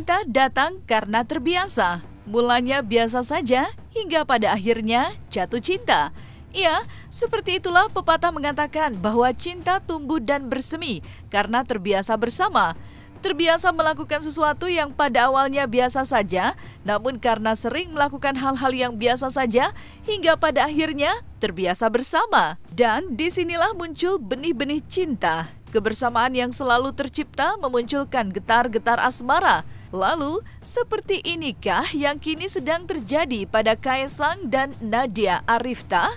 Cinta datang karena terbiasa. Mulanya biasa saja hingga pada akhirnya jatuh cinta. Ya, seperti itulah pepatah mengatakan bahwa cinta tumbuh dan bersemi karena terbiasa bersama. Terbiasa melakukan sesuatu yang pada awalnya biasa saja, namun karena sering melakukan hal-hal yang biasa saja, hingga pada akhirnya terbiasa bersama. Dan disinilah muncul benih-benih cinta. Kebersamaan yang selalu tercipta memunculkan getar-getar asmara. Lalu, seperti inikah yang kini sedang terjadi pada Kaesang dan Nadia Arifta?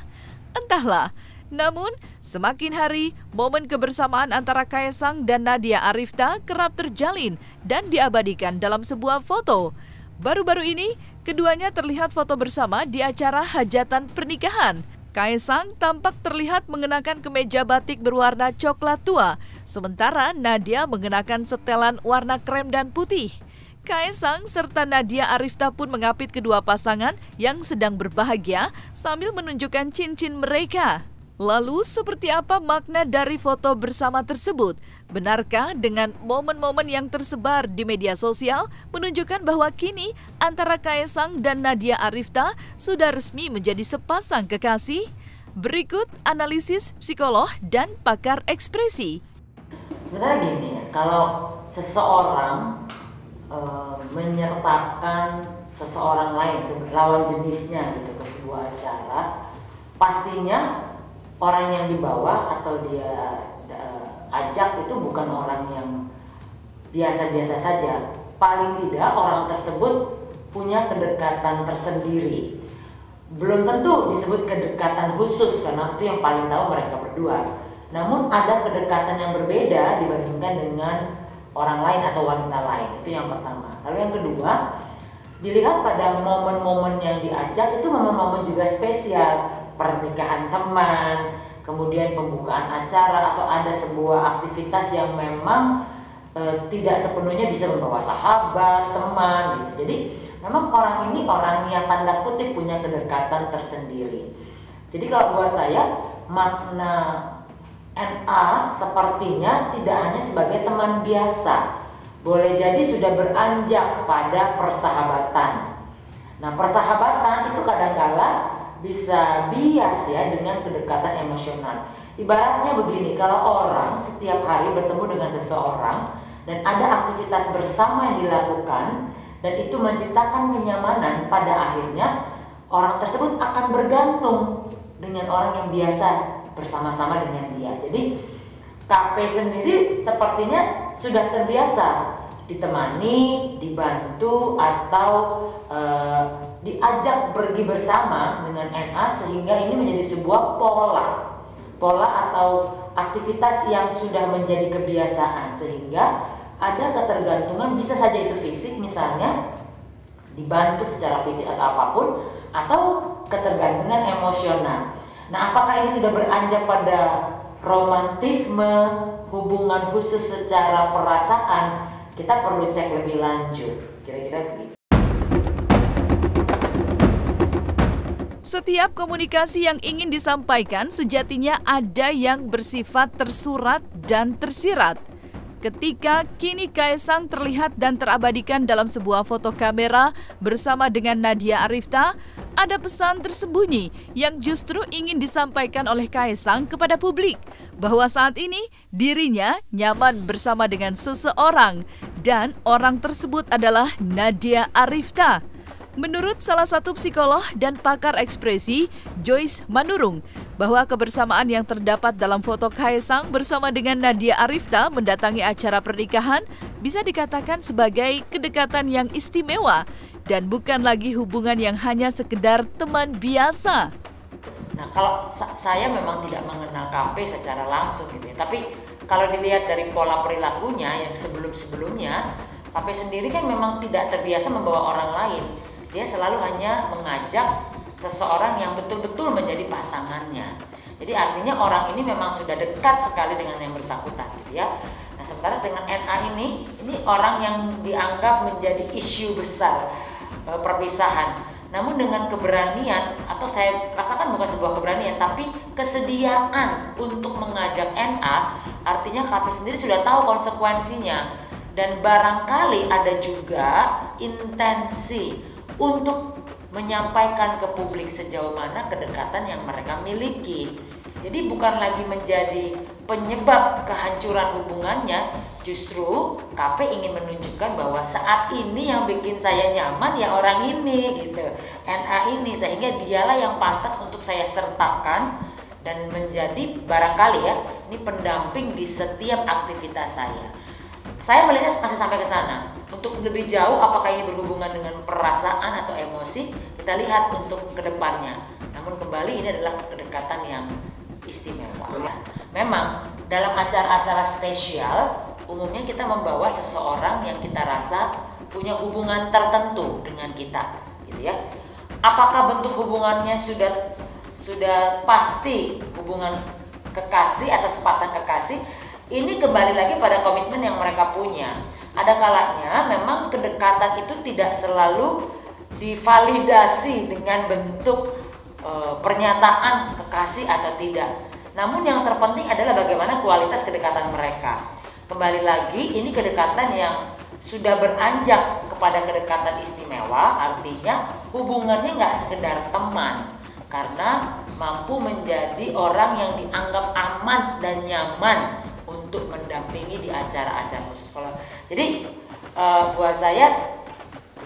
Entahlah. Namun, semakin hari, momen kebersamaan antara Kaesang dan Nadia Arifta kerap terjalin dan diabadikan dalam sebuah foto. Baru-baru ini, keduanya terlihat foto bersama di acara hajatan pernikahan. Kaesang tampak terlihat mengenakan kemeja batik berwarna coklat tua, sementara Nadia mengenakan setelan warna krem dan putih. Kaesang serta Nadia Arifta pun mengapit kedua pasangan yang sedang berbahagia sambil menunjukkan cincin mereka. Lalu, seperti apa makna dari foto bersama tersebut? Benarkah dengan momen-momen yang tersebar di media sosial menunjukkan bahwa kini antara Kaesang dan Nadia Arifta sudah resmi menjadi sepasang kekasih? Berikut analisis psikolog dan pakar ekspresi. Sebenarnya gini ya, kalau seseorang menyertakan seseorang lain, lawan jenisnya gitu ke sebuah acara, pastinya orang yang dibawa atau dia ajak itu bukan orang yang biasa-biasa saja. Paling tidak orang tersebut punya kedekatan tersendiri. Belum tentu disebut kedekatan khusus karena itu yang paling tahu mereka berdua. Namun ada kedekatan yang berbeda dibandingkan dengan orang lain atau wanita lain. Itu yang pertama. Lalu yang kedua, dilihat pada momen-momen yang diajak itu momen-momen juga spesial. Pernikahan teman, kemudian pembukaan acara atau ada sebuah aktivitas yang memang tidak sepenuhnya bisa membawa sahabat, teman gitu. Jadi memang orang ini orang yang tanda kutip punya kedekatan tersendiri. Jadi kalau buat saya makna NA sepertinya tidak hanya sebagai teman biasa, boleh jadi sudah beranjak pada persahabatan. Nah, persahabatan itu kadang-kala bisa bias ya dengan kedekatan emosional. Ibaratnya begini, kalau orang setiap hari bertemu dengan seseorang dan ada aktivitas bersama yang dilakukan dan itu menciptakan kenyamanan, pada akhirnya orang tersebut akan bergantung dengan orang yang biasa bersama-sama dengan dia. Jadi KP sendiri sepertinya sudah terbiasa ditemani, dibantu atau diajak pergi bersama dengan NA, sehingga ini menjadi sebuah pola atau aktivitas yang sudah menjadi kebiasaan, sehingga ada ketergantungan, bisa saja itu fisik misalnya dibantu secara fisik atau apapun, atau ketergantungan emosional. Nah, apakah ini sudah beranjak pada romantisme, hubungan khusus secara perasaan? Kita perlu cek lebih lanjut. Kira-kira begitu. Setiap komunikasi yang ingin disampaikan sejatinya ada yang bersifat tersurat dan tersirat. Ketika kini Kaesang terlihat dan terabadikan dalam sebuah foto kamera bersama dengan Nadia Arifta, ada pesan tersembunyi yang justru ingin disampaikan oleh Kaesang kepada publik, bahwa saat ini dirinya nyaman bersama dengan seseorang dan orang tersebut adalah Nadia Arifta. Menurut salah satu psikolog dan pakar ekspresi, Joyce Manurung, bahwa kebersamaan yang terdapat dalam foto Kaesang bersama dengan Nadia Arifta mendatangi acara pernikahan bisa dikatakan sebagai kedekatan yang istimewa dan bukan lagi hubungan yang hanya sekedar teman biasa. Nah, kalau saya memang tidak mengenal KP secara langsung gitu ya, tapi kalau dilihat dari pola perilakunya yang sebelum-sebelumnya, KP sendiri kan memang tidak terbiasa membawa orang lain. Dia selalu hanya mengajak seseorang yang betul-betul menjadi pasangannya. Jadi artinya orang ini memang sudah dekat sekali dengan yang bersangkutan gitu ya. Nah, sementara dengan NA ini orang yang dianggap menjadi isu besar perpisahan. Namun dengan keberanian, atau saya rasakan bukan sebuah keberanian, tapi kesediaan untuk mengajak NA, artinya KP sendiri sudah tahu konsekuensinya. Dan barangkali ada juga intensi untuk menyampaikan ke publik sejauh mana kedekatan yang mereka miliki. Jadi bukan lagi menjadi penyebab kehancuran hubungannya, justru KP ingin menunjukkan bahwa saat ini yang bikin saya nyaman ya orang ini gitu, NA ini, sehingga dialah yang pantas untuk saya sertakan dan menjadi barangkali ya ini pendamping di setiap aktivitas saya. Saya melihatnya masih sampai ke sana. Untuk lebih jauh apakah ini berhubungan dengan perasaan atau emosi, kita lihat untuk kedepannya. Namun kembali ini adalah kedekatan yang istimewa. Memang dalam acara-acara spesial umumnya kita membawa seseorang yang kita rasa punya hubungan tertentu dengan kita, gitu ya. Apakah bentuk hubungannya sudah pasti hubungan kekasih atau sepasang kekasih? Ini kembali lagi pada komitmen yang mereka punya. Ada kalanya memang kedekatan itu tidak selalu divalidasi dengan bentuk pernyataan kekasih atau tidak. Namun yang terpenting adalah bagaimana kualitas kedekatan mereka. Kembali lagi, ini kedekatan yang sudah beranjak kepada kedekatan istimewa, artinya hubungannya nggak sekedar teman, karena mampu menjadi orang yang dianggap aman dan nyaman untuk mendampingi di acara-acara khusus. Jadi buat saya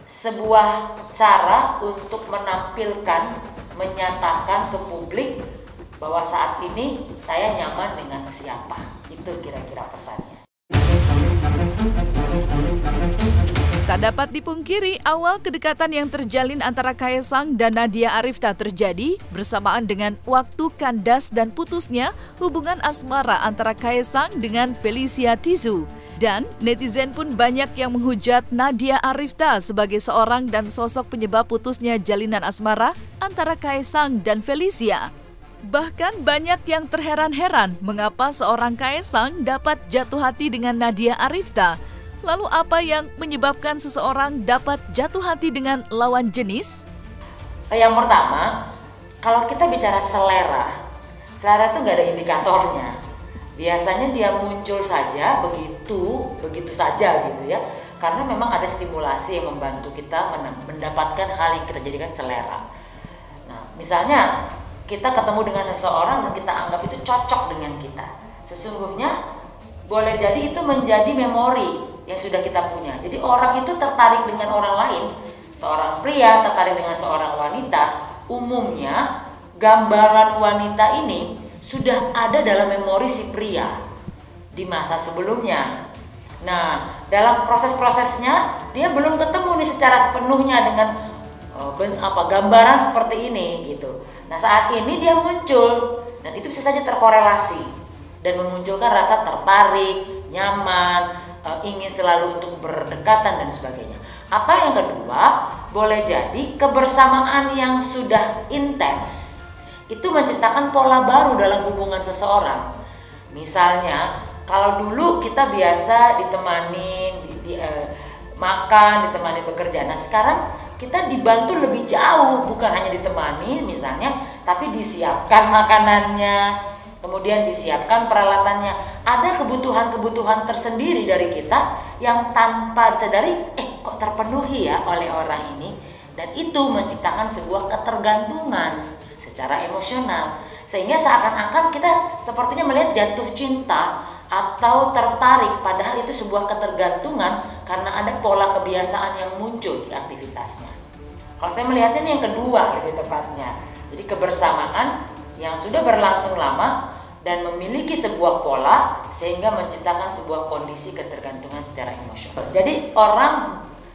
sebuah cara untuk menampilkan, menyatakan ke publik bahwa saat ini saya nyaman dengan siapa. Itu kira-kira pesannya. Tak dapat dipungkiri, awal kedekatan yang terjalin antara Kaesang dan Nadia Arifta terjadi bersamaan dengan waktu kandas dan putusnya hubungan asmara antara Kaesang dengan Felicia Tizu. Dan netizen pun banyak yang menghujat Nadia Arifta sebagai seorang dan sosok penyebab putusnya jalinan asmara antara Kaesang dan Felicia. Bahkan banyak yang terheran-heran mengapa seorang Kaesang dapat jatuh hati dengan Nadia Arifta. Lalu apa yang menyebabkan seseorang dapat jatuh hati dengan lawan jenis? Yang pertama, kalau kita bicara selera itu nggak ada indikatornya. Biasanya dia muncul saja begitu saja gitu ya. Karena memang ada stimulasi yang membantu kita mendapatkan hal yang kita jadikan selera. Nah, misalnya kita ketemu dengan seseorang dan kita anggap itu cocok dengan kita. Sesungguhnya boleh jadi itu menjadi memori yang sudah kita punya. Jadi orang itu tertarik dengan orang lain, seorang pria tertarik dengan seorang wanita, umumnya gambaran wanita ini sudah ada dalam memori si pria di masa sebelumnya. Nah, dalam proses-prosesnya dia belum ketemu nih secara sepenuhnya dengan gambaran seperti ini gitu. Nah, saat ini dia muncul dan itu bisa saja terkorelasi dan memunculkan rasa tertarik, nyaman, ingin selalu untuk berdekatan dan sebagainya. Atau yang kedua, boleh jadi kebersamaan yang sudah intens itu menciptakan pola baru dalam hubungan seseorang. Misalnya, kalau dulu kita biasa ditemani makan, ditemani bekerja. Nah, sekarang kita dibantu lebih jauh, bukan hanya ditemani misalnya, tapi disiapkan makanannya, kemudian disiapkan peralatannya. Ada kebutuhan-kebutuhan tersendiri dari kita yang tanpa disadari, kok terpenuhi ya oleh orang ini. Dan itu menciptakan sebuah ketergantungan secara emosional. Sehingga seakan-akan kita sepertinya melihat jatuh cinta atau tertarik, padahal itu sebuah ketergantungan karena ada pola kebiasaan yang muncul di aktivitasnya. Kalau saya melihatnya ini yang kedua lebih tepatnya. Jadi kebersamaan yang sudah berlangsung lama dan memiliki sebuah pola sehingga menciptakan sebuah kondisi ketergantungan secara emosional. Jadi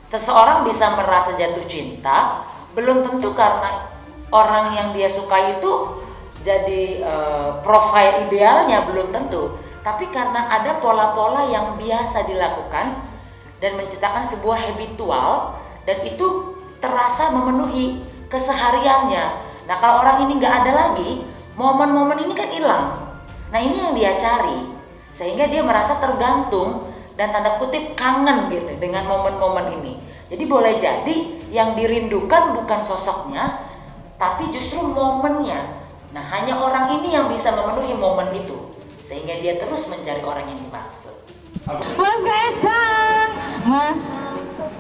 seseorang bisa merasa jatuh cinta belum tentu karena orang yang dia suka itu jadi profil idealnya, belum tentu, tapi karena ada pola-pola yang biasa dilakukan dan menciptakan sebuah habitual dan itu terasa memenuhi kesehariannya. Nah, kalau orang ini nggak ada lagi, momen-momen ini kan hilang. Nah, ini yang dia cari, sehingga dia merasa tergantung dan tanda kutip kangen gitu dengan momen-momen ini. Jadi boleh jadi yang dirindukan bukan sosoknya, tapi justru momennya. Nah, hanya orang ini yang bisa memenuhi momen itu, sehingga dia terus mencari orang yang dimaksud. Mas Kaisang, Mas,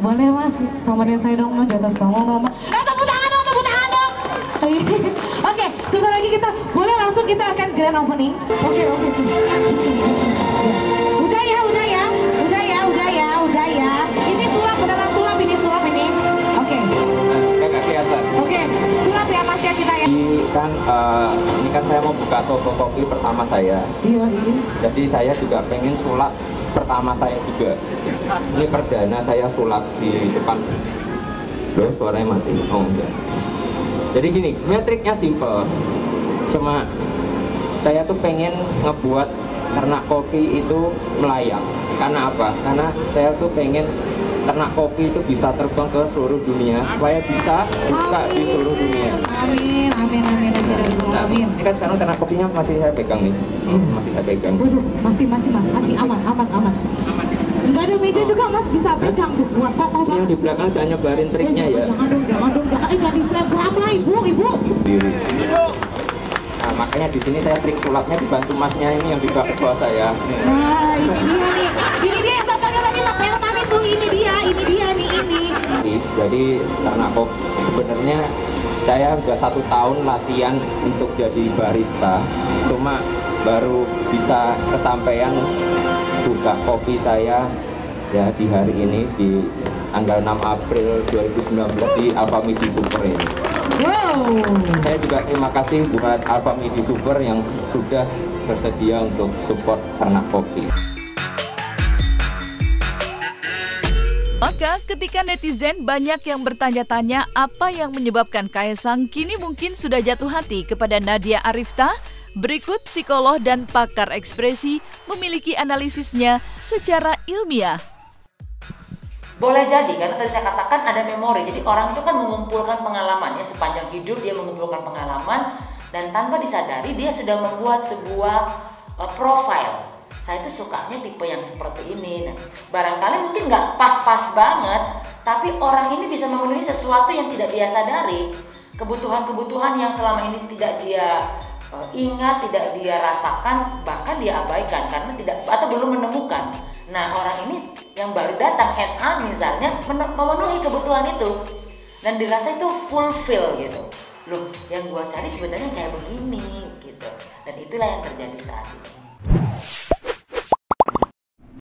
boleh Mas temenin saya dong Mas di atas panggung dong Mas. Tepuk tangan dong, tepuk tangan dong. Oke, sebentar lagi kita boleh langsung kita akan grand opening. Oke. Udah ya. Ini sulap, beneran sulap ini. Oke. Nggak kelihatan. Oke, sulap ya Mas ya kita ya. Ini kan saya mau buka toko kopi pertama saya. Iya. Jadi saya juga pengen sulap pertama saya juga. Ini perdana saya sulap di depan. Loh, suaranya mati. Oh enggak. Jadi gini, sebenarnya triknya simple. Cuma saya tuh pengen ngebuat ternak kopi itu melayang. Karena apa? Karena saya tuh pengen ternak kopi itu bisa terbang ke seluruh dunia supaya bisa buka di seluruh dunia. Amin. Nah, ini kan sekarang ternak kopinya masih saya pegang nih. Masih saya pegang. Waduh, masih Mas, masih aman. Enggak ada meja juga Mas, bisa pegang tuh buat kokoh Ini yang banget. di belakang jangan nyebarin triknya ya. Jangan dong, jangan selebgram lah ibu. Diri. Nah, makanya di sini saya trik sulapnya dibantu masnya ini yang di bawah saya. Nah, ini dia yang saya panggil tadi Mas Herman itu, ini dia nih. Jadi ternak kopi sebenarnya saya udah 1 tahun latihan untuk jadi barista, cuma baru bisa kesampaian buka kopi saya ya di hari ini di tanggal 6 April 2019 di Alfa Midi Super ini. Wow. Saya juga terima kasih buat Alfa Midi Super yang sudah bersedia untuk support ternak kopi. Maka ketika netizen banyak yang bertanya-tanya apa yang menyebabkan Kaisang kini mungkin sudah jatuh hati kepada Nadia Arifta, berikut psikolog dan pakar ekspresi memiliki analisisnya secara ilmiah. Boleh jadi, karena tadi saya katakan ada memori. Jadi orang itu kan mengumpulkan pengalamannya sepanjang hidup, dia mengumpulkan pengalaman dan tanpa disadari dia sudah membuat sebuah profile. Saya itu sukanya tipe yang seperti ini. Nah, barangkali mungkin nggak pas-pas banget, tapi orang ini bisa memenuhi sesuatu yang tidak dia sadari. Kebutuhan-kebutuhan yang selama ini tidak dia ingat, tidak dia rasakan, bahkan dia abaikan karena tidak atau belum menemukan. Nah, orang ini yang baru datang head on misalnya memenuhi kebutuhan itu dan dirasa itu fulfill gitu. Loh, yang gua cari sebenarnya kayak begini gitu. Dan itulah yang terjadi saat ini.